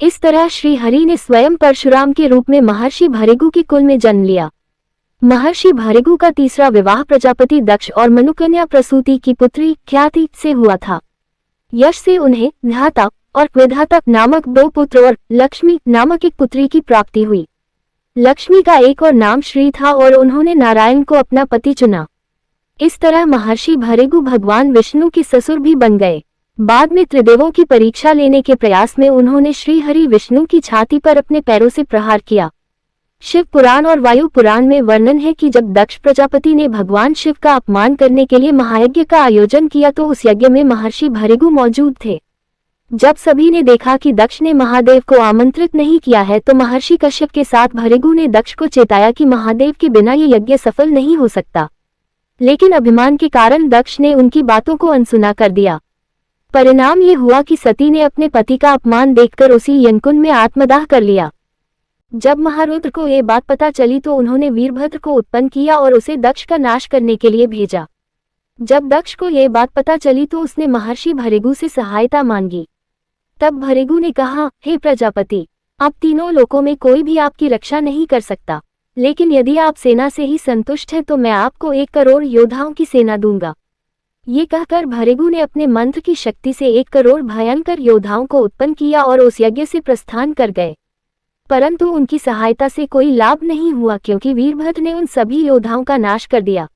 इस तरह श्री हरि ने स्वयं परशुराम के रूप में महर्षि भृगु के कुल में जन्म लिया। महर्षि भृगु का तीसरा विवाह प्रजापति दक्ष और मनुकन्या प्रसूति की पुत्री ख्याति से हुआ था। यश से उन्हें धाता और विधाता नामक 2 पुत्र और लक्ष्मी नामक एक पुत्री की प्राप्ति हुई। लक्ष्मी का एक और नाम श्री था और उन्होंने नारायण को अपना पति चुना। इस तरह महर्षि भृगु भगवान विष्णु के ससुर भी बन गए। बाद में त्रिदेवों की परीक्षा लेने के प्रयास में उन्होंने श्री हरि विष्णु की छाती पर अपने पैरों से प्रहार किया। शिव पुराण और वायु पुराण में वर्णन है कि जब दक्ष प्रजापति ने भगवान शिव का अपमान करने के लिए महायज्ञ का आयोजन किया तो उस यज्ञ में महर्षि भृगु मौजूद थे। जब सभी ने देखा कि दक्ष ने महादेव को आमंत्रित नहीं किया है तो महर्षि कश्यप के साथ भृगु ने दक्ष को चेताया कि महादेव के बिना ये यज्ञ सफल नहीं हो सकता, लेकिन अभिमान के कारण दक्ष ने उनकी बातों को अनसुना कर दिया। परिणाम ये हुआ कि सती ने अपने पति का अपमान देखकर उसी यज्ञकुंड में आत्मदाह कर लिया। जब महारुद्र को ये बात पता चली तो उन्होंने वीरभद्र को उत्पन्न किया और उसे दक्ष का नाश करने के लिए भेजा। जब दक्ष को ये बात पता चली तो उसने महर्षि भृगु से सहायता मांगी। तब भृगु ने कहा, हे प्रजापति, अब तीनों लोकों में कोई भी आपकी रक्षा नहीं कर सकता, लेकिन यदि आप सेना से ही संतुष्ट हैं तो मैं आपको 1 करोड़ योद्धाओं की सेना दूंगा। ये कहकर भृगु ने अपने मंत्र की शक्ति से 1 करोड़ भयंकर योद्धाओं को उत्पन्न किया और उस यज्ञ से प्रस्थान कर गए। परंतु उनकी सहायता से कोई लाभ नहीं हुआ क्योंकि वीरभद्र ने उन सभी योद्धाओं का नाश कर दिया।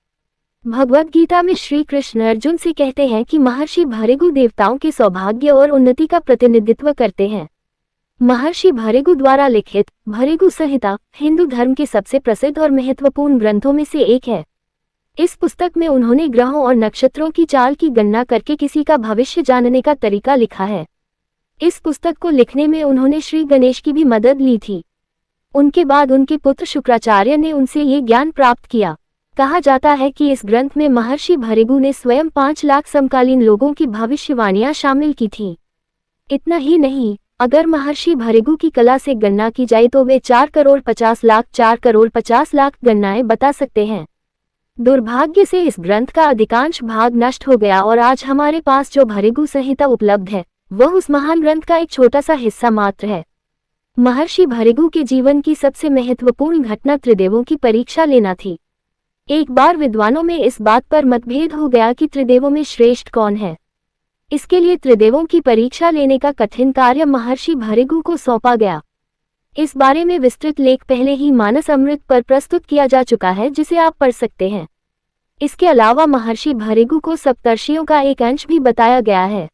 भगवद गीता में श्री कृष्ण अर्जुन से कहते हैं कि महर्षि भृगु देवताओं के सौभाग्य और उन्नति का प्रतिनिधित्व करते हैं। महर्षि भृगु द्वारा लिखित भृगु संहिता हिंदू धर्म के सबसे प्रसिद्ध और महत्वपूर्ण ग्रंथों में से एक है। इस पुस्तक में उन्होंने ग्रहों और नक्षत्रों की चाल की गणना करके किसी का भविष्य जानने का तरीका लिखा है। इस पुस्तक को लिखने में उन्होंने श्री गणेश की भी मदद ली थी। उनके बाद उनके पुत्र शुक्राचार्य ने उनसे ये ज्ञान प्राप्त किया। कहा जाता है कि इस ग्रंथ में महर्षि भृगु ने स्वयं 5 लाख समकालीन लोगों की भविष्यवाणियां शामिल की थीं। इतना ही नहीं, अगर महर्षि भृगु की कला से गणना की जाए तो वे 4 करोड़ 50 लाख गणनाएं बता सकते हैं। दुर्भाग्य से इस ग्रंथ का अधिकांश भाग नष्ट हो गया और आज हमारे पास जो भृगु संहिता उपलब्ध है वह उस महान ग्रंथ का एक छोटा सा हिस्सा मात्र है। महर्षि भृगु के जीवन की सबसे महत्वपूर्ण घटना त्रिदेवों की परीक्षा लेना थी। एक बार विद्वानों में इस बात पर मतभेद हो गया कि त्रिदेवों में श्रेष्ठ कौन है। इसके लिए त्रिदेवों की परीक्षा लेने का कठिन कार्य महर्षि भृगु को सौंपा गया। इस बारे में विस्तृत लेख पहले ही मानस अमृत पर प्रस्तुत किया जा चुका है, जिसे आप पढ़ सकते हैं। इसके अलावा महर्षि भृगु को सप्तर्षियों का एक अंश भी बताया गया है।